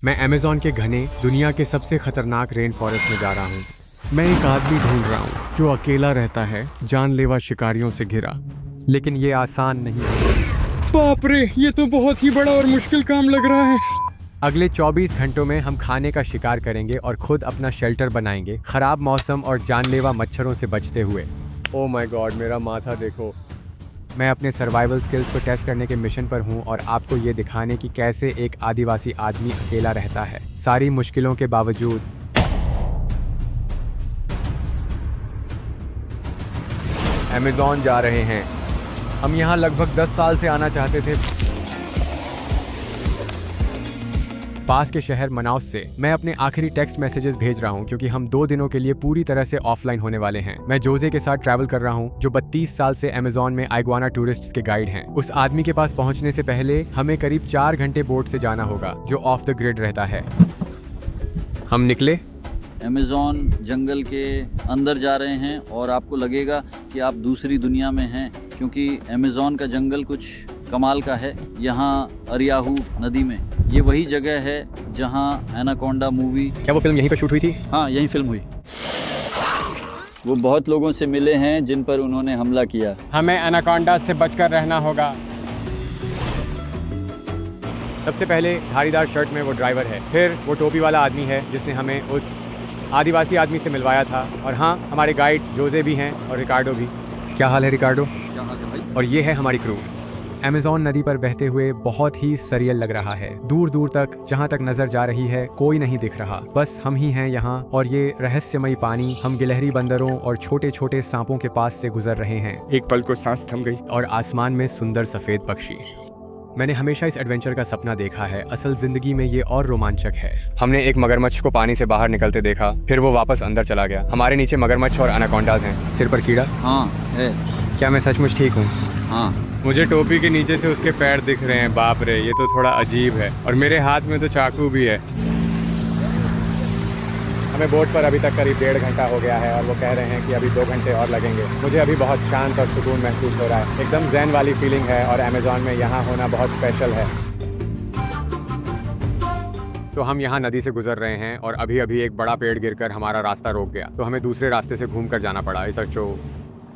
मैं अमेज़न के घने दुनिया के सबसे खतरनाक रेन फॉरेस्ट में जा रहा हूँ। मैं एक आदमी ढूंढ रहा हूँ जो अकेला रहता है, जानलेवा शिकारियों से घिरा। लेकिन ये आसान नहीं है। बाप रे, ये तो बहुत ही बड़ा और मुश्किल काम लग रहा है। अगले 24 घंटों में हम खाने का शिकार करेंगे और खुद अपना शेल्टर बनाएंगे, खराब मौसम और जानलेवा मच्छरों से बचते हुए। ओह माय गॉड, मेरा माथा देखो। मैं अपने सर्वाइवल स्किल्स को टेस्ट करने के मिशन पर हूँ और आपको ये दिखाने की कैसे एक आदिवासी आदमी अकेला रहता है, सारी मुश्किलों के बावजूद। अमेज़न जा रहे हैं। हम यहाँ लगभग 10 साल से आना चाहते थे। पास के शहर मनाउस से मैं अपने आखिरी टेक्स्ट मैसेजेस भेज रहा हूँ क्योंकि हम 2 दिनों के लिए पूरी तरह से ऑफलाइन होने वाले हैं। मैं जोजे के साथ ट्रैवल कर रहा हूँ जो 32 साल से अमेज़न में आइगुआना टूरिस्ट्स के गाइड हैं। उस आदमी के पास पहुँचने से पहले हमें करीब 4 घंटे बोट से जाना होगा जो ऑफ द ग्रिड रहता है। हम निकले। अमेज़न जंगल के अंदर जा रहे हैं और आपको लगेगा कि आप दूसरी दुनिया में हैं क्योंकि अमेज़न का जंगल कुछ कमाल का है। यहाँ अरियाहू नदी में ये वही जगह है जहाँ एनाकोंडा मूवी। क्या वो फिल्म यहीं पर शूट हुई थी? हाँ, यही फिल्म हुई। वो बहुत लोगों से मिले हैं जिन पर उन्होंने हमला किया। हमें एनाकोंडा से बचकर रहना होगा। सबसे पहले धारीदार शर्ट में वो ड्राइवर है, फिर वो टोपी वाला आदमी है जिसने हमें उस आदिवासी आदमी से मिलवाया था, और हाँ, हमारे गाइड जोजे भी हैं और रिकार्डो भी। क्या हाल है रिकार्डो? और ये है हमारी क्रू। अमेज़न नदी पर बहते हुए बहुत ही सरियल लग रहा है। दूर दूर तक जहाँ तक नजर जा रही है कोई नहीं दिख रहा, बस हम ही हैं यहाँ। और ये रहस्यमयी पानी, हम गिलहरी बंदरों और छोटे छोटे सांपों के पास से गुजर रहे हैं। एक पल को सांस थम गई। और आसमान में सुंदर सफेद पक्षी। मैंने हमेशा इस एडवेंचर का सपना देखा है, असल जिंदगी में ये और रोमांचक है। हमने एक मगरमच्छ को पानी से बाहर निकलते देखा, फिर वो वापस अंदर चला गया। हमारे नीचे मगरमच्छ और एनाकोंडाज हैं। सिर पर कीड़ा? हाँ है। क्या मैं सचमुच ठीक हूँ? हाँ। मुझे टोपी के नीचे से उसके पैर दिख रहे हैं। बाप रे, ये तो थोड़ा अजीब है। और मेरे हाथ में तो चाकू भी है। हमें बोट पर अभी तक करीब 1.5 घंटा हो गया है और वो कह रहे हैं कि अभी 2 घंटे और लगेंगे। मुझे अभी बहुत शांत और सुकून महसूस हो रहा है। एकदम ज़ेन वाली फीलिंग है और अमेज़न में यहाँ होना बहुत स्पेशल है। तो हम यहाँ नदी से गुजर रहे हैं और अभी अभी एक बड़ा पेड़ गिरकर हमारा रास्ता रोक गया, तो हमें दूसरे रास्ते से घूम कर जाना पड़ा। इस अच्छो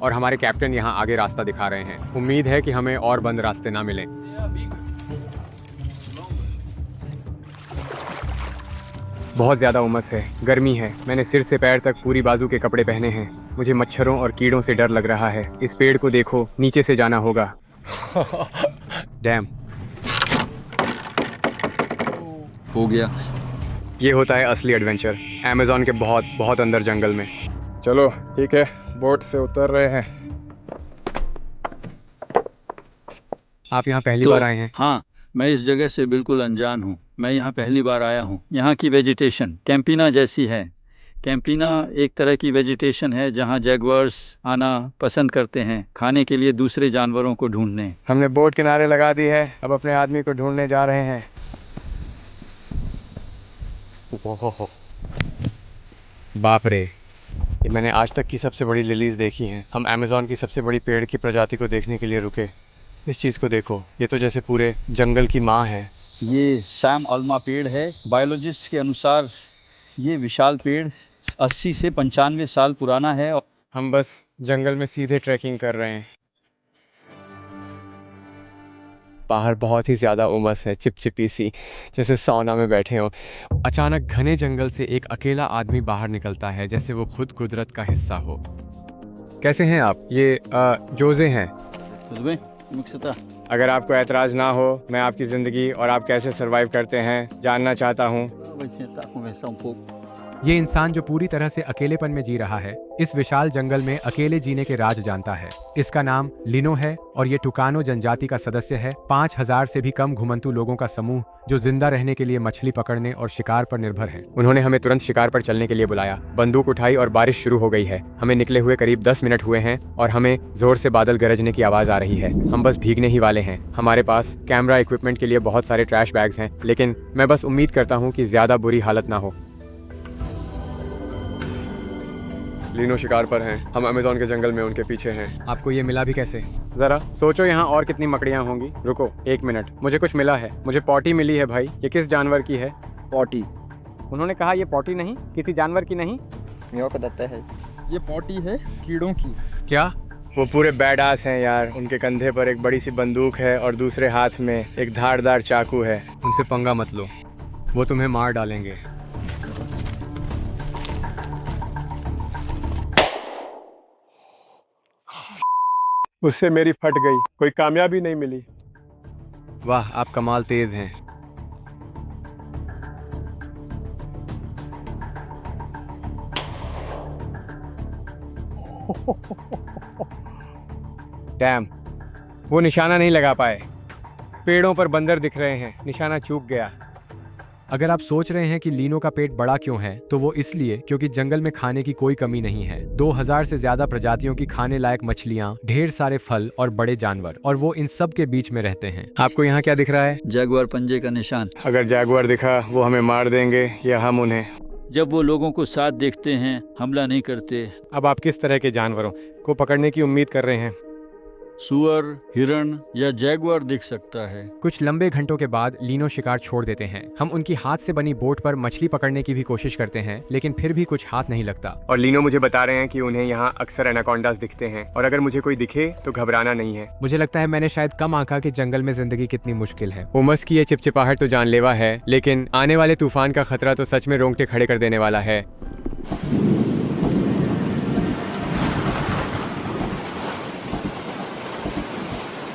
और हमारे कैप्टन यहाँ आगे रास्ता दिखा रहे हैं। उम्मीद है कि हमें और बंद रास्ते ना मिलें। बहुत ज़्यादा उमस है, गर्मी है। मैंने सिर से पैर तक पूरी बाजू के कपड़े पहने हैं। मुझे मच्छरों और कीड़ों से डर लग रहा है। इस पेड़ को देखो, नीचे से जाना होगा। डैम। हो गया। ये होता है असली एडवेंचर, अमेज़न के बहुत बहुत अंदर जंगल में। चलो ठीक है, बोट से उतर रहे हैं। आप यहाँ पहली बार आए हैं? हाँ, मैं इस जगह से बिल्कुल अनजान हूँ। मैं यहाँ पहली बार आया हूँ। यहाँ की वेजिटेशन कैंपिना जैसी है। कैंपिना एक तरह की वेजिटेशन है जहाँ जैगुआर्स आना पसंद करते हैं खाने के लिए दूसरे जानवरों को ढूंढने। हमने बोट किनारे लगा दी है, अब अपने आदमी को ढूंढने जा रहे हैं। बाप रे, ये मैंने आज तक की सबसे बड़ी लिलीज़ देखी हैं। हम अमेज़न की सबसे बड़ी पेड़ की प्रजाति को देखने के लिए रुके। इस चीज़ को देखो, ये तो जैसे पूरे जंगल की माँ है। ये सैम अल्मा पेड़ है। बायोलॉजिस्ट के अनुसार ये विशाल पेड़ 80 से 95 साल पुराना है। हम बस जंगल में सीधे ट्रैकिंग कर रहे हैं। बाहर बहुत ही ज़्यादा उमस है, चिपचिपी सी, जैसे सौना में बैठे हो। अचानक घने जंगल से एक अकेला आदमी बाहर निकलता है, जैसे वो खुद कुदरत का हिस्सा हो। कैसे हैं आप? ये जोजे हैं। अगर आपको एतराज़ ना हो, मैं आपकी ज़िंदगी और आप कैसे सरवाइव करते हैं जानना चाहता हूँ। ये इंसान जो पूरी तरह से अकेलेपन में जी रहा है, इस विशाल जंगल में अकेले जीने के राज जानता है। इसका नाम लिनो है और ये टुकानो जनजाति का सदस्य है। 5000 से भी कम घुमंतू लोगों का समूह जो जिंदा रहने के लिए मछली पकड़ने और शिकार पर निर्भर हैं। उन्होंने हमें तुरंत शिकार पर चलने के लिए बुलाया। बंदूक उठाई और बारिश शुरू हो गई है। हमें निकले हुए करीब 10 मिनट हुए हैं और हमें जोर से बादल गरजने की आवाज़ आ रही है। हम बस भीगने ही वाले हैं। हमारे पास कैमरा इक्विपमेंट के लिए बहुत सारे ट्रैश बैग्स हैं, लेकिन मैं बस उम्मीद करता हूँ कि ज़्यादा बुरी हालत ना हो। लिनो शिकार पर हैं। हम अमेज़न के जंगल में उनके पीछे हैं। आपको ये मिला भी कैसे? ज़रा सोचो, यहाँ और कितनी मकड़ियाँ होंगी। रुको 1 मिनट, मुझे कुछ मिला है। मुझे पॉटी मिली है भाई। ये किस जानवर की है? पॉटी। उन्होंने कहा ये पॉटी नहीं, किसी जानवर की नहीं। ये पॉटी है कीड़ों की। क्या? वो पूरे बैडास हैं यार। उनके कंधे पर एक बड़ी सी बंदूक है और दूसरे हाथ में एक धारदार चाकू है। उनसे पंगा मत लो, वो तुम्हें मार डालेंगे। उससे मेरी फट गई, कोई कामयाबी नहीं मिली। वाह, आप कमाल तेज हैं। डैम, वो निशाना नहीं लगा पाए। पेड़ों पर बंदर दिख रहे हैं, निशाना चूक गया। अगर आप सोच रहे हैं कि लीनो का पेट बड़ा क्यों है, तो वो इसलिए क्योंकि जंगल में खाने की कोई कमी नहीं है। 2000 से ज्यादा प्रजातियों की खाने लायक मछलियाँ, ढेर सारे फल और बड़े जानवर, और वो इन सब के बीच में रहते हैं। आपको यहाँ क्या दिख रहा है? जैगुआर पंजे का निशान। अगर जैगुआर दिखा वो हमें मार देंगे या हम उन्हें। जब वो लोगों को साथ देखते हैं, हमला नहीं करते। अब आप किस तरह के जानवरों को पकड़ने की उम्मीद कर रहे हैं? सुअर, हिरण या जैगुआर दिख सकता है। कुछ लंबे घंटों के बाद लीनो शिकार छोड़ देते हैं। हम उनकी हाथ से बनी बोट पर मछली पकड़ने की भी कोशिश करते हैं, लेकिन फिर भी कुछ हाथ नहीं लगता। और लीनो मुझे बता रहे हैं कि उन्हें यहाँ अक्सर एनाकोंडास दिखते हैं, और अगर मुझे कोई दिखे तो घबराना नहीं है। मुझे लगता है मैंने शायद कम आंका कि जंगल में जिंदगी कितनी मुश्किल है। उमस की ये चिपचिपाहट तो जानलेवा है, लेकिन आने वाले तूफान का खतरा तो सच में रोंगटे खड़े कर देने वाला है।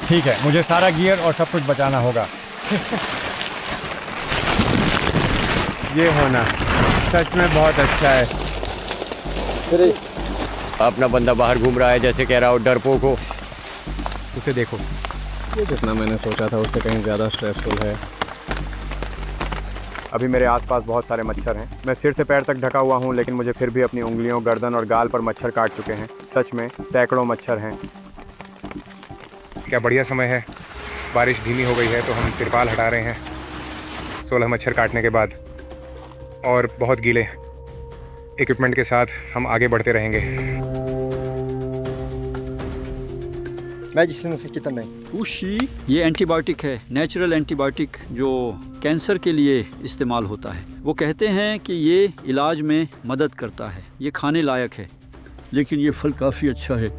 ठीक है, मुझे सारा गियर और सब कुछ बचाना होगा। ये होना सच में बहुत अच्छा है। अपना बंदा बाहर घूम रहा है जैसे कह रहा हो डरपोक हो। उसे देखो, ये जितना मैंने सोचा था उससे कहीं ज़्यादा स्ट्रेसफुल है। अभी मेरे आसपास बहुत सारे मच्छर हैं। मैं सिर से पैर तक ढका हुआ हूँ, लेकिन मुझे फिर भी अपनी उंगलियों, गर्दन और गाल पर मच्छर काट चुके हैं। सच में सैकड़ों मच्छर हैं। क्या बढ़िया समय है। बारिश धीमी हो गई है तो हम तिरपाल हटा रहे हैं 16 मच्छर काटने के बाद, और बहुत गीले इक्विपमेंट के साथ हम आगे बढ़ते रहेंगे। उशी ये एंटीबायोटिक है, नेचुरल एंटीबायोटिक जो कैंसर के लिए इस्तेमाल होता है। वो कहते हैं कि ये इलाज में मदद करता है। ये खाने लायक है, लेकिन ये फल काफ़ी अच्छा है।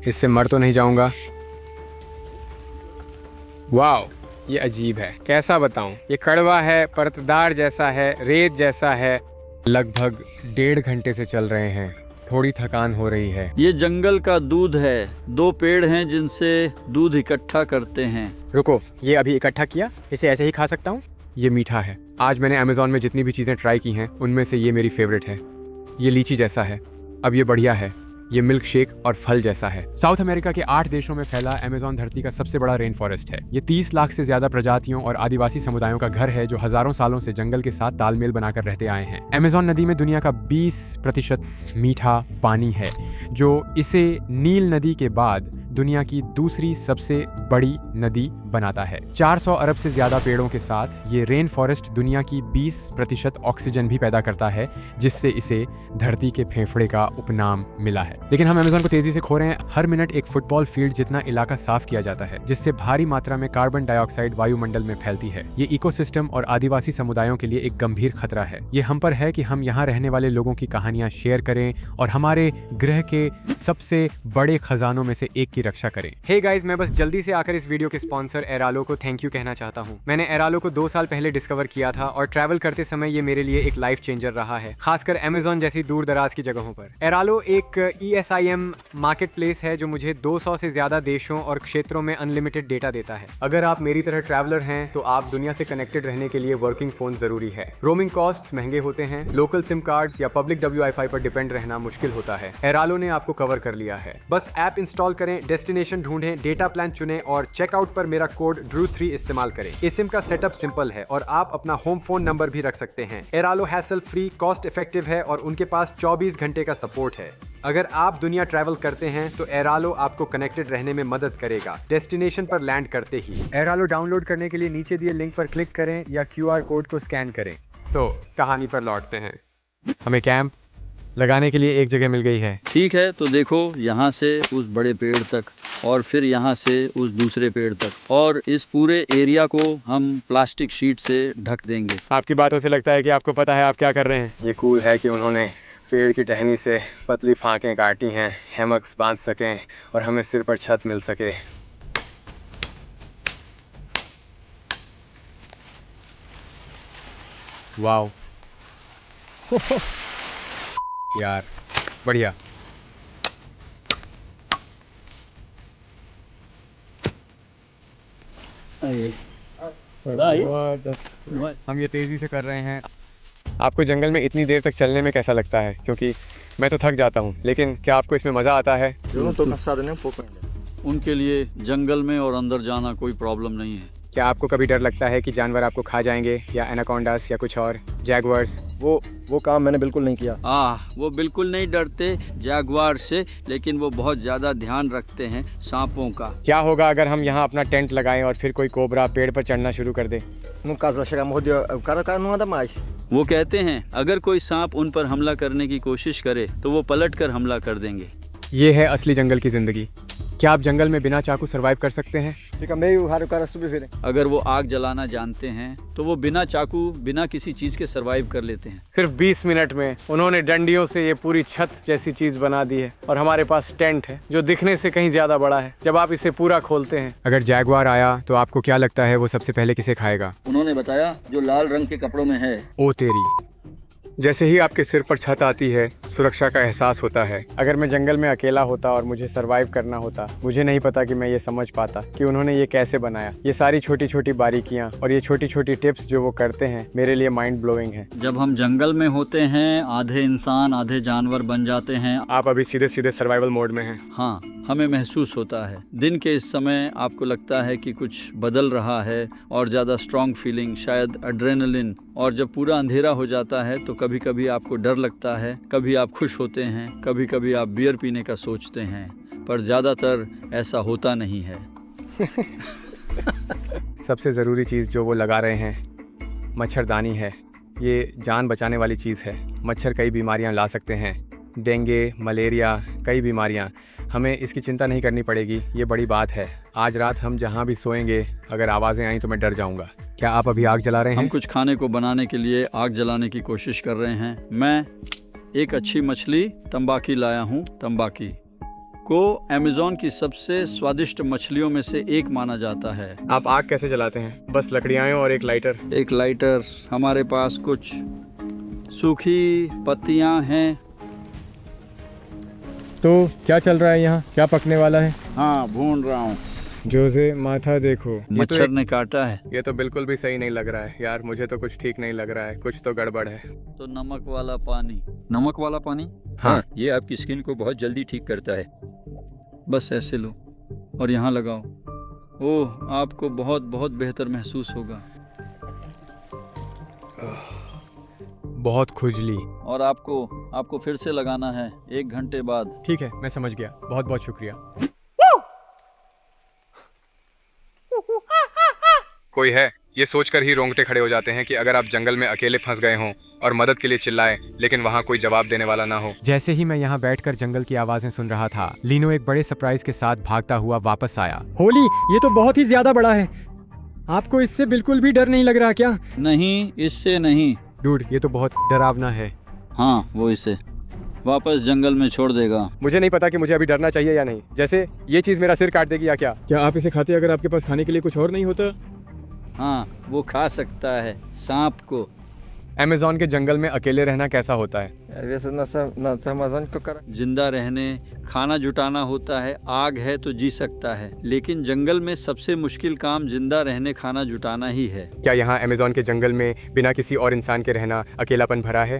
इससे मर तो नहीं जाऊंगा। वाओ, ये अजीब है, कैसा बताऊं। ये कड़वा है, परतदार जैसा है, रेत जैसा है। लगभग 1.5 घंटे से चल रहे हैं, थोड़ी थकान हो रही है। ये जंगल का दूध है। 2 पेड़ हैं जिनसे दूध इकट्ठा करते हैं। रुको, ये अभी इकट्ठा किया, इसे ऐसे ही खा सकता हूँ? ये मीठा है। आज मैंने अमेज़न में जितनी भी चीज़ें ट्राई की हैं, उनमें से ये मेरी फेवरेट है। ये लीची जैसा है। अब ये बढ़िया है, ये मिल्क शेक और फल जैसा है। साउथ अमेरिका के 8 देशों में फैला अमेज़न धरती का सबसे बड़ा रेन फॉरेस्ट है। ये 30 लाख से ज्यादा प्रजातियों और आदिवासी समुदायों का घर है, जो हजारों सालों से जंगल के साथ तालमेल बनाकर रहते आए हैं। अमेज़न नदी में दुनिया का 20% मीठा पानी है, जो इसे नील नदी के बाद दुनिया की दूसरी सबसे बड़ी नदी बनाता है। 400 अरब से ज्यादा पेड़ों के साथ ये रेन फॉरेस्ट दुनिया की 20% ऑक्सीजन भी पैदा करता है, जिससे इसे धरती के फेफड़े का उपनाम मिला है। लेकिन हम अमेज़न को तेजी से खो रहे हैं। हर मिनट एक फुटबॉल फील्ड जितना इलाका साफ किया जाता है, जिससे भारी मात्रा में कार्बन डाइऑक्साइड वायुमंडल में फैलती है। ये इकोसिस्टम और आदिवासी समुदायों के लिए एक गंभीर खतरा है। ये हम पर है कि हम यहाँ रहने वाले लोगों की कहानियां शेयर करें और हमारे ग्रह के सबसे बड़े खजानों में से एक की रक्षा करें। हे गाइस, मैं बस जल्दी से आकर इस वीडियो के स्पॉन्सर एरालो को थैंक यू कहना चाहता हूँ। मैंने एरालो को 2 साल पहले डिस्कवर किया था और ट्रैवल करते समय ये मेरे लिए एक लाइफ चेंजर रहा है, खासकर अमेज़न जैसी दूर दराज की जगहों पर। एरालो एक ESIM मार्केट प्लेस है जो मुझे 200 से ज्यादा देशों और क्षेत्रों में अनलिमिटेड डेटा देता है। अगर आप मेरी तरह ट्रैवलर हैं तो आप दुनिया से कनेक्टेड रहने के लिए वर्किंग फोन जरूरी है। रोमिंग कॉस्ट्स महंगे होते हैं, लोकल सिम कार्ड्स या पब्लिक WiFi पर डिपेंड रहना मुश्किल होता है। एरालो ने आपको कवर कर लिया है। बस ऐप इंस्टॉल करें, डेस्टिनेशन ढूंढें, डेटा प्लान चुनें और चेकआउट पर मेरा कोड DREW3 इस्तेमाल करें। eSIM का सेटअप सिंपल है और आप अपना होम फोन नंबर भी रख सकते हैं। एरालो हैसल फ्री, कॉस्ट इफेक्टिव है और उनके पास 24 घंटे का सपोर्ट है। अगर आप दुनिया ट्रैवल करते हैं तो एरालो आपको कनेक्टेड रहने में मदद करेगा, डेस्टिनेशन पर लैंड करते ही। एरालो डाउनलोड करने के लिए नीचे दिए लिंक पर क्लिक करें या QR कोड को स्कैन करें। तो कहानी पर लौटते हैं। हमें कैंप, लगाने के लिए एक जगह मिल गई है। ठीक है, तो देखो यहाँ से उस बड़े पेड़ तक और फिर यहाँ से उस दूसरे पेड़ तक, और इस पूरे एरिया को हम प्लास्टिक शीट से ढक देंगे। आपकी बातों से लगता है कि आपको पता है आप क्या कर रहे हैं। ये कूल है कि उन्होंने पेड़ की टहनी से पतली फांकें काटी हैं, हैमक्स बांध सकें और हमें सिर पर छत मिल सके। वाओ यार बढ़िया। हम ये तेजी से कर रहे हैं। आपको जंगल में इतनी देर तक चलने में कैसा लगता है? क्योंकि मैं तो थक जाता हूँ, लेकिन क्या आपको इसमें मज़ा आता है? उनके लिए जंगल में और अंदर जाना कोई प्रॉब्लम नहीं है। क्या आपको कभी डर लगता है कि जानवर आपको खा जाएंगे, या एनाकोंडास या कुछ और जैगवर्स? वो काम मैंने बिल्कुल नहीं किया। वो बिल्कुल नहीं डरते जैगुआर से, लेकिन वो बहुत ज़्यादा ध्यान रखते हैं सांपों का। क्या होगा अगर हम यहाँ अपना टेंट लगाएं और फिर कोई कोबरा पेड़ पर चढ़ना शुरू कर दे? वो कहते हैं अगर कोई सांप उन पर हमला करने की कोशिश करे तो वो पलट कर हमला कर देंगे। ये है असली जंगल की ज़िंदगी। क्या आप जंगल में बिना चाकू सरवाइव कर सकते हैं? अगर वो आग जलाना जानते हैं तो वो बिना चाकू बिना किसी चीज़ के सरवाइव कर लेते हैं। सिर्फ 20 मिनट में उन्होंने डंडियों से ये पूरी छत जैसी चीज बना दी है, और हमारे पास टेंट है जो दिखने से कहीं ज्यादा बड़ा है जब आप इसे पूरा खोलते हैं। अगर जैगुआर आया तो आपको क्या लगता है वो सबसे पहले किसे खाएगा? उन्होंने बताया जो लाल रंग के कपड़ों में है। ओ तेरी! जैसे ही आपके सिर पर छत आती है, सुरक्षा का एहसास होता है। अगर मैं जंगल में अकेला होता और मुझे सरवाइव करना होता, मुझे नहीं पता कि मैं ये समझ पाता कि उन्होंने ये कैसे बनाया। ये सारी छोटी छोटी बारीकियां और ये छोटी छोटी टिप्स जो वो करते हैं, मेरे लिए माइंड ब्लोइंग है। जब हम जंगल में होते हैं, आधे इंसान आधे जानवर बन जाते हैं। आप अभी सीधे सीधे सर्वाइवल मोड में हैं। हाँ, हमें महसूस होता है। दिन के इस समय आपको लगता है कि कुछ बदल रहा है और ज़्यादा स्ट्रॉन्ग फीलिंग, शायद एड्रेनलिन। और जब पूरा अंधेरा हो जाता है तो कभी कभी आपको डर लगता है, कभी आप खुश होते हैं, कभी कभी आप बियर पीने का सोचते हैं, पर ज़्यादातर ऐसा होता नहीं है। सबसे ज़रूरी चीज़ जो वो लगा रहे हैं मच्छरदानी है। ये जान बचाने वाली चीज़ है। मच्छर कई बीमारियां ला सकते हैं, डेंगू, मलेरिया, कई बीमारियां। हमें इसकी चिंता नहीं करनी पड़ेगी, ये बड़ी बात है। आज रात हम जहाँ भी सोएंगे, अगर आवाज़ें आई तो मैं डर जाऊँगा। क्या आप अभी आग जला रहे हैं? हम कुछ खाने को बनाने के लिए आग जलाने की कोशिश कर रहे हैं। मैं एक अच्छी मछली तंबाकी लाया हूँ। तंबाकी को अमेज़न की सबसे स्वादिष्ट मछलियों में से एक माना जाता है। आप आग कैसे जलाते हैं? बस लकड़ियाँ और एक लाइटर? एक लाइटर, हमारे पास कुछ सूखी पत्तियाँ हैं। तो क्या चल रहा है यहाँ? क्या पकने वाला है? हाँ, भून रहा हूँ। जोसे माथा देखो, मच्छर ने काटा है। ये तो बिल्कुल भी सही नहीं लग रहा है यार। मुझे तो कुछ ठीक नहीं लग रहा है, कुछ तो गड़बड़ है। तो नमक वाला पानी। नमक वाला पानी? हाँ, ये आपकी स्किन को बहुत जल्दी ठीक करता है। बस ऐसे लो और यहाँ लगाओ। ओह, आपको बहुत बहुत बेहतर महसूस होगा। बहुत खुजली। और आपको फिर से लगाना है 1 घंटे बाद। ठीक है, मैं समझ गया। बहुत बहुत शुक्रिया। कोई है? ये सोचकर ही रोंगटे खड़े हो जाते हैं कि अगर आप जंगल में अकेले फंस गए हों और मदद के लिए चिल्लाएं, लेकिन वहाँ कोई जवाब देने वाला ना हो। जैसे ही मैं यहाँ बैठकर जंगल की आवाजें सुन रहा था, लीनो एक बड़े सरप्राइज के साथ भागता हुआ वापस आया। होली, ये तो बहुत ही ज्यादा बड़ा है। आपको इससे बिल्कुल भी डर नहीं लग रहा क्या? नहीं, इससे नहीं। डूड, ये तो बहुत डरावना है। हाँ, वो इसे वापस जंगल में छोड़ देगा। मुझे नहीं पता कि मुझे अभी डरना चाहिए या नहीं। जैसे ये चीज मेरा सिर काट देगी या क्या? क्या आप इसे खाते अगर आपके पास खाने के लिए कुछ और नहीं होता? हाँ, वो खा सकता है सांप को। अमेज़न के जंगल में अकेले रहना कैसा होता है? जिंदा रहने खाना जुटाना होता है। आग है तो जी सकता है, लेकिन जंगल में सबसे मुश्किल काम जिंदा रहने खाना जुटाना ही है। क्या यहाँ अमेज़न के जंगल में बिना किसी और इंसान के रहना अकेलापन भरा है?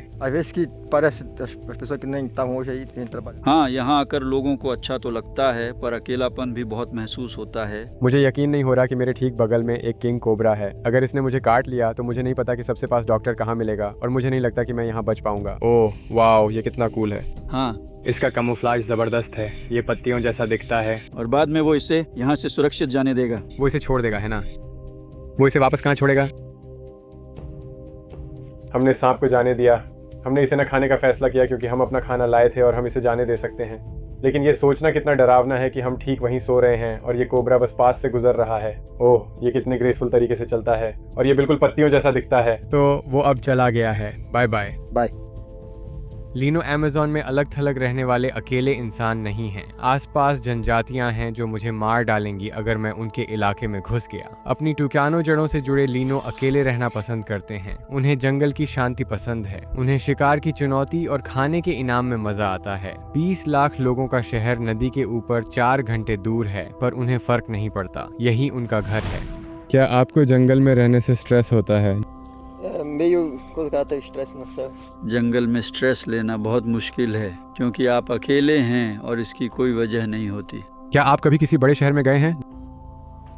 हाँ, यहाँ आकर लोगों को अच्छा तो लगता है, पर अकेलापन भी बहुत महसूस होता है। मुझे यकीन नहीं हो रहा कि मेरे ठीक बगल में एक किंग कोबरा है। अगर इसने मुझे काट लिया तो मुझे नहीं पता कि सबसे पास डॉक्टर कहाँ मिलेगा, और मुझे नहीं लगता कि मैं यहाँ बच पाऊंगा। ओह वाओ, ये कितना कूल है। हाँ, इसका कैमोफ्लेज जबरदस्त है। ये पत्तियों जैसा दिखता है। और बाद में वो इसे यहाँ से सुरक्षित जाने देगा। वो इसे छोड़ देगा, है ना? वो इसे वापस कहाँ छोड़ेगा? हमने सांप को जाने दिया, हमने इसे न खाने का फैसला किया क्योंकि हम अपना खाना लाए थे और हम इसे जाने दे सकते हैं, लेकिन ये सोचना कितना डरावना है कि हम ठीक वहीं सो रहे हैं और ये कोबरा बस पास से गुजर रहा है। ओह, ये कितने ग्रेसफुल तरीके से चलता है और ये बिल्कुल पत्तियों जैसा दिखता है। तो वो अब चला गया है। Bye bye. बाय। लीनो अमेज़न में अलग थलग रहने वाले अकेले इंसान नहीं हैं। आसपास जनजातियां हैं जो मुझे मार डालेंगी अगर मैं उनके इलाके में घुस गया। अपनी टुकानो जड़ों से जुड़े लीनो अकेले रहना पसंद करते हैं। उन्हें जंगल की शांति पसंद है। उन्हें शिकार की चुनौती और खाने के इनाम में मजा आता है। 20 लाख लोगों का शहर नदी के ऊपर 4 घंटे दूर है, पर उन्हें फर्क नहीं पड़ता। यही उनका घर है। क्या आपको जंगल में रहने से स्ट्रेस होता है? meio colocado stress nessa. जंगल में स्ट्रेस लेना बहुत मुश्किल है क्योंकि आप अकेले हैं और इसकी कोई वजह नहीं होती। क्या आप कभी किसी बड़े शहर में गए हैं?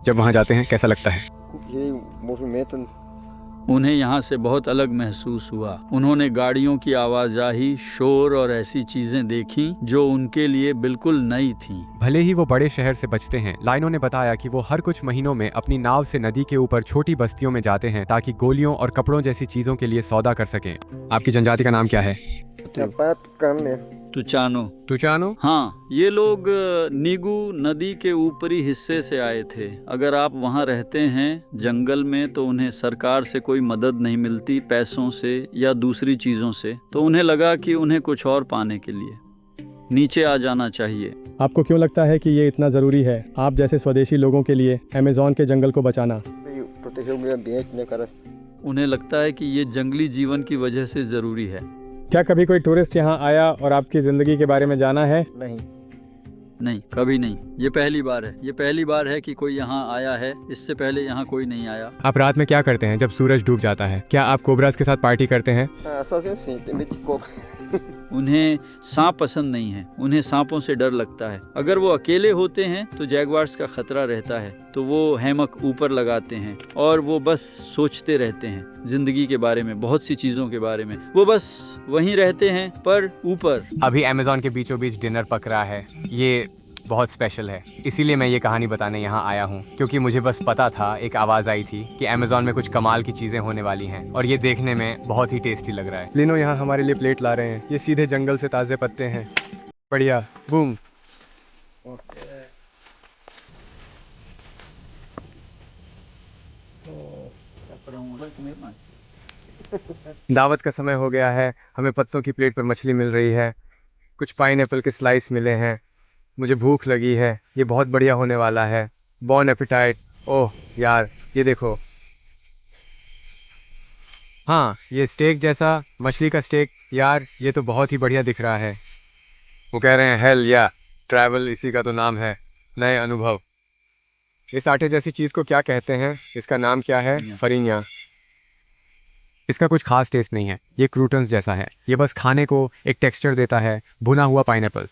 जब वहाँ जाते हैं कैसा लगता है? ये movimento उन्हें यहाँ से बहुत अलग महसूस हुआ। उन्होंने गाड़ियों की आवाजाही, शोर और ऐसी चीजें देखी जो उनके लिए बिल्कुल नई थीं। भले ही वो बड़े शहर से बचते हैं, लाइनो ने बताया कि वो हर कुछ महीनों में अपनी नाव से नदी के ऊपर छोटी बस्तियों में जाते हैं ताकि गोलियों और कपड़ों जैसी चीजों के लिए सौदा कर सकें। आपकी जनजाति का नाम क्या है? तुचानो। टुचानो? हाँ, ये लोग नीगू नदी के ऊपरी हिस्से से आए थे। अगर आप वहाँ रहते हैं जंगल में तो उन्हें सरकार से कोई मदद नहीं मिलती, पैसों से या दूसरी चीज़ों से, तो उन्हें लगा कि उन्हें कुछ और पाने के लिए नीचे आ जाना चाहिए। आपको क्यों लगता है कि ये इतना ज़रूरी है आप जैसे स्वदेशी लोगों के लिए अमेज़न के जंगल को बचाना? meio proteger o meio ambiente, né, cara? उन्हें लगता है कि ये जंगली जीवन की वजह से ज़रूरी है। क्या कभी कोई टूरिस्ट यहाँ आया और आपकी ज़िंदगी के बारे में जाना है? नहीं, कभी नहीं। ये पहली बार है। ये पहली बार है कि कोई यहाँ आया है। इससे पहले यहाँ कोई नहीं आया। आप रात में क्या करते हैं जब सूरज डूब जाता है? क्या आप कोबराज के साथ पार्टी करते हैं? Ah, sozinho sim, tem medo de cobra. उन्हें सांप पसंद नहीं है। उन्हें सांपों से डर लगता है। अगर वो अकेले होते हैं तो जैगवार्स का खतरा रहता है, तो वो हैमक ऊपर लगाते हैं और वो बस सोचते रहते हैं जिंदगी के बारे में, बहुत सी चीज़ों के बारे में। वो बस वहीं रहते हैं पर ऊपर। अभी अमेज़न के बीचों बीच डिनर पक रहा है। ये बहुत स्पेशल है, इसीलिए मैं ये कहानी बताने यहाँ आया हूँ, क्योंकि मुझे बस पता था, एक आवाज़ आई थी कि अमेज़न में कुछ कमाल की चीज़ें होने वाली हैं और ये देखने में बहुत ही टेस्टी लग रहा है। लिनो यहाँ हमारे लिए प्लेट ला रहे हैं। ये सीधे जंगल से ताज़े पत्ते हैं। बढ़िया। बूम। दावत का समय हो गया है। हमें पत्तों की प्लेट पर मछली मिल रही है। कुछ पाइनएप्पल के स्लाइस मिले हैं। मुझे भूख लगी है। ये बहुत बढ़िया होने वाला है। बॉन एपिटाइट। ओह यार, ये देखो। हाँ, ये स्टेक जैसा, मछली का स्टेक। यार, ये तो बहुत ही बढ़िया दिख रहा है। वो कह रहे हैं हेल या ट्रैवल, इसी का तो नाम है, नए अनुभव। इस आटे जैसी चीज़ को क्या कहते हैं? इसका नाम क्या है? फरिंगा। इसका कुछ खास टेस्ट नहीं है। ये क्रूटन्स जैसा है। ये बस खाने को एक टेक्सचर देता है। भुना हुआ पाइनएप्पल।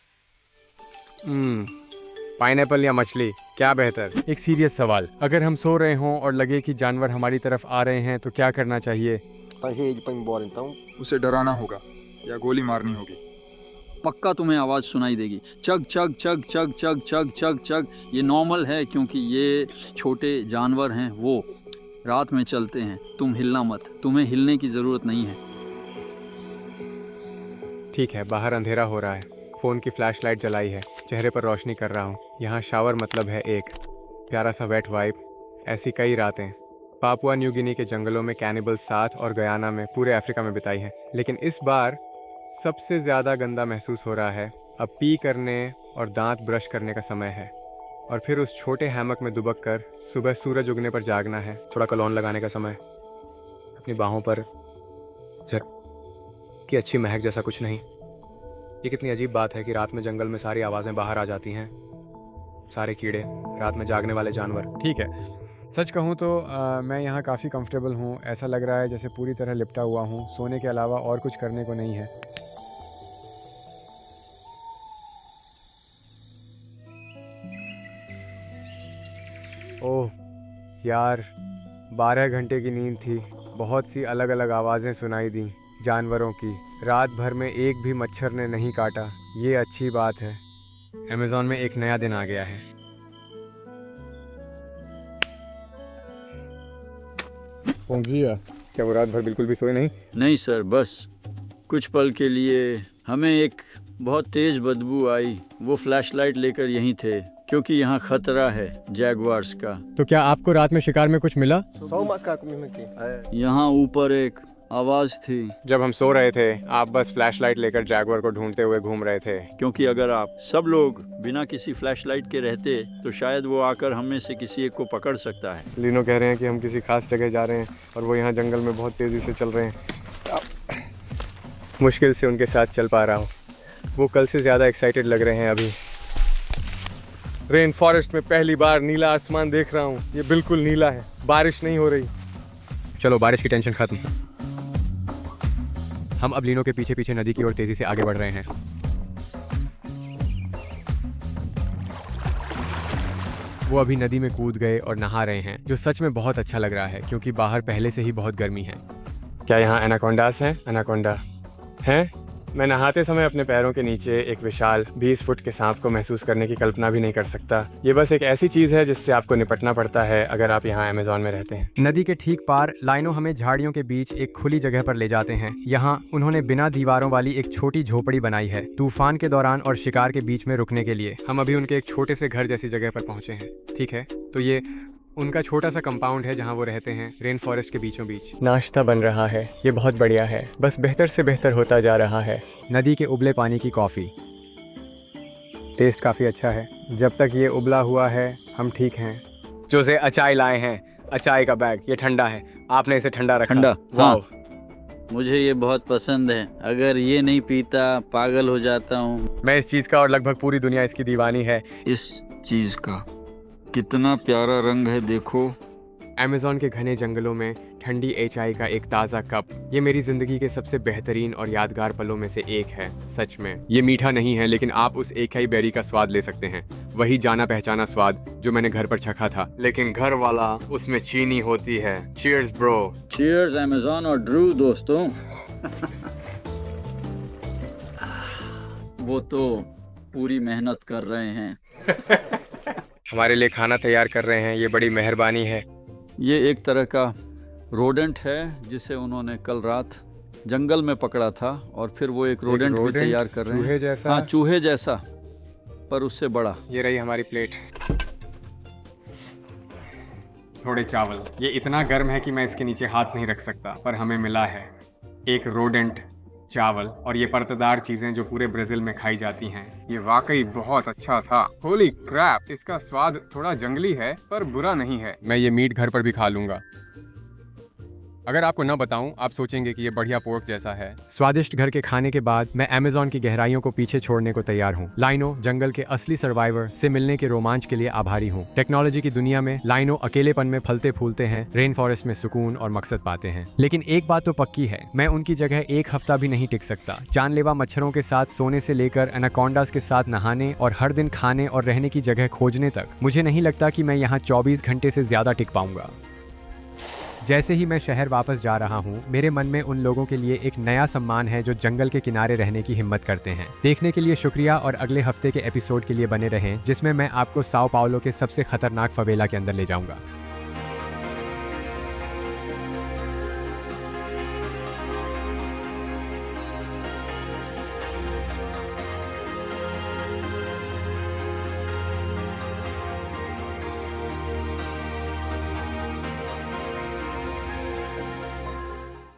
पाइनएप्पल या मछली, क्या बेहतर? एक सीरियस सवाल, अगर हम सो रहे हों और लगे कि जानवर हमारी तरफ आ रहे हैं तो क्या करना चाहिए? Tanger ele pra ir embora, então. उसे डराना होगा या गोली मारनी होगी। पक्का तुम्हें आवाज़ सुनाई देगी, चग चग चग चग चग चग चग चग। ये नॉर्मल है क्योंकि ये छोटे जानवर हैं, वो रात में चलते हैं। तुम हिलना मत, तुम्हें हिलने की ज़रूरत नहीं है। ठीक है, बाहर अंधेरा हो रहा है। फ़ोन की फ्लैशलाइट जलाई है, चेहरे पर रोशनी कर रहा हूँ। यहाँ शावर मतलब है एक प्यारा सा वेट वाइप। ऐसी कई रातें पापुआ न्यू गिनी के जंगलों में, कैनिबल साथ और गयाना में, पूरे अफ्रीका में बिताई हैं। लेकिन इस बार सबसे ज़्यादा गंदा महसूस हो रहा है। अब पी करने और दांत ब्रश करने का समय है और फिर उस छोटे हैमक में दुबक कर सुबह सूरज उगने पर जागना है। थोड़ा कलौन लगाने का समय। अपनी बाहों पर झर की अच्छी महक जैसा कुछ नहीं। ये कितनी अजीब बात है कि रात में जंगल में सारी आवाज़ें बाहर आ जाती हैं। सारे कीड़े, रात में जागने वाले जानवर। ठीक है, सच कहूँ तो मैं यहाँ काफ़ी कंफर्टेबल हूँ। ऐसा लग रहा है जैसे पूरी तरह लिपटा हुआ हूँ। सोने के अलावा और कुछ करने को नहीं है। ओह यार, 12 घंटे की नींद थी। बहुत सी अलग अलग आवाज़ें सुनाई दी जानवरों की। रात भर में एक भी मच्छर ने नहीं काटा। ये अच्छी बात है। अमेज़न में एक नया दिन आ गया है। Bom dia. क्या वो रात भर बिल्कुल भी सोए नहीं? नहीं सर, बस कुछ पल के लिए हमें एक बहुत तेज बदबू आई। वो फ्लैशलाइट लेकर यहीं थे क्योंकि यहाँ खतरा है जैगुआर्स का। तो क्या आपको रात में शिकार में कुछ मिला? Só um macaco mesmo aqui. यहाँ ऊपर एक आवाज़ थी, जब हम सो रहे थे आप बस फ्लैशलाइट लेकर जैगुआर को ढूंढते हुए घूम रहे थे। क्योंकि अगर आप सब लोग बिना किसी फ्लैशलाइट के रहते तो शायद वो आकर हम में से किसी एक को पकड़ सकता है। लिनो कह रहे हैं कि हम किसी खास जगह जा रहे हैं और वो यहाँ जंगल में बहुत तेज़ी से चल रहे हैं। मुश्किल से उनके साथ चल पा रहा हूँ। वो कल से ज़्यादा एक्साइटेड लग रहे हैं अभी। रेन फॉरेस्ट में पहली बार नीला आसमान देख रहा हूँ। ये बिल्कुल नीला है, बारिश नहीं हो रही। चलो बारिश की टेंशन खत्म। हम अब लिनो के पीछे पीछे नदी की ओर तेजी से आगे बढ़ रहे हैं। वो अभी नदी में कूद गए और नहा रहे हैं, जो सच में बहुत अच्छा लग रहा है क्योंकि बाहर पहले से ही बहुत गर्मी है। क्या यहाँ एनाकोंडास हैं? एनाकोंडा हैं? मैं नहाते समय अपने पैरों के नीचे एक विशाल 20 फुट के सांप को महसूस करने की कल्पना भी नहीं कर सकता। ये बस एक ऐसी चीज़ है जिससे आपको निपटना पड़ता है अगर आप यहाँ अमेज़न में रहते हैं। नदी के ठीक पार लाइनो हमें झाड़ियों के बीच एक खुली जगह पर ले जाते हैं। यहाँ उन्होंने बिना दीवारों वाली एक छोटी झोपड़ी बनाई है, तूफान के दौरान और शिकार के बीच में रुकने के लिए। हम अभी उनके एक छोटे से घर जैसी जगह पर पहुँचे हैं। ठीक है, तो ये उनका छोटा सा कंपाउंड है जहाँ वो रहते हैं, रेन फॉरेस्ट के बीचों बीच। नाश्ता बन रहा है, ये बहुत बढ़िया है, बस बेहतर से बेहतर होता जा रहा है। नदी के उबले पानी की कॉफ़ी, टेस्ट काफ़ी अच्छा है। जब तक ये उबला हुआ है हम ठीक हैं। जोसे अचाई लाए हैं, अचाई का बैग। ये ठंडा है, आपने इसे ठंडा रखा। ठंडा, वाह। मुझे ये बहुत पसंद है। अगर ये नहीं पीता पागल हो जाता हूँ। मैं इस चीज़ का और लगभग पूरी दुनिया इसकी दीवानी है। इस चीज़ का कितना प्यारा रंग है, देखो। अमेज़न के घने जंगलों में ठंडी एचाई का एक ताज़ा कप, ये मेरी ज़िंदगी के सबसे बेहतरीन और यादगार पलों में से एक है। सच में ये मीठा नहीं है, लेकिन आप उस एचाई बेरी का स्वाद ले सकते हैं। वही जाना पहचाना स्वाद जो मैंने घर पर चखा था, लेकिन घर वाला उसमें चीनी होती है। Cheers bro. चीयर्स अमेज़न और ड्रू दोस्तों। वो तो पूरी मेहनत कर रहे हैं। हमारे लिए खाना तैयार कर रहे हैं, ये बड़ी मेहरबानी है। ये एक तरह का रोडेंट है जिसे उन्होंने कल रात जंगल में पकड़ा था और फिर वो एक रोडेंट भी तैयार कर रहे हैं। चूहे जैसा? हाँ, चूहे जैसा, पर उससे बड़ा। ये रही हमारी प्लेट। थोड़े चावल। ये इतना गर्म है कि मैं इसके नीचे हाथ नहीं रख सकता, पर हमें मिला है एक रोडेंट, चावल और ये परतदार चीज़ें जो पूरे ब्राज़ील में खाई जाती हैं। ये वाकई बहुत अच्छा था। होली क्रैप, इसका स्वाद थोड़ा जंगली है पर बुरा नहीं है। मैं ये मीट घर पर भी खा लूँगा। अगर आपको न बताऊं, आप सोचेंगे कि ये बढ़िया पोर्क जैसा है। स्वादिष्ट घर के खाने के बाद मैं अमेज़न की गहराइयों को पीछे छोड़ने को तैयार हूँ। लाइनो जंगल के असली सर्वाइवर से मिलने के रोमांच के लिए आभारी हूँ। टेक्नोलॉजी की दुनिया में लाइनो अकेलेपन में फलते फूलते हैं, रेन फॉरेस्ट में सुकून और मकसद पाते हैं। लेकिन एक बात तो पक्की है, मैं उनकी जगह एक हफ्ता भी नहीं टिक सकता। जानलेवा मच्छरों के साथ सोने से लेकर एनाकोंडास के साथ नहाने और हर दिन खाने और रहने की जगह खोजने तक, मुझे नहीं लगता कि मैं यहाँ 24 घंटे से ज्यादा टिक पाऊंगा। जैसे ही मैं शहर वापस जा रहा हूँ, मेरे मन में उन लोगों के लिए एक नया सम्मान है जो जंगल के किनारे रहने की हिम्मत करते हैं। देखने के लिए शुक्रिया और अगले हफ्ते के एपिसोड के लिए बने रहें, जिसमें मैं आपको साओ पाउलो के सबसे खतरनाक फवेला के अंदर ले जाऊंगा।